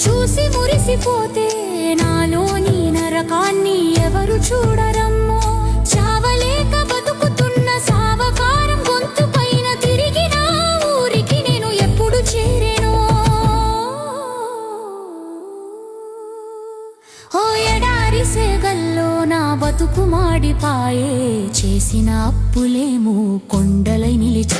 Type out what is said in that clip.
చూసి మురిసిపోతే నాలోని నరకాన్ని ఎవరు చూడరమ్మో. చావలేక బతుకుతున్న సావకారం గొంతు పైన తిరిగిన ఊరికి నేను ఎప్పుడు చేరేనో. ఓ ఎడారి సేగల్లో నా బతుకు మాడిపాయే, చేసిన అప్పులేమో కొండలై నిలిచి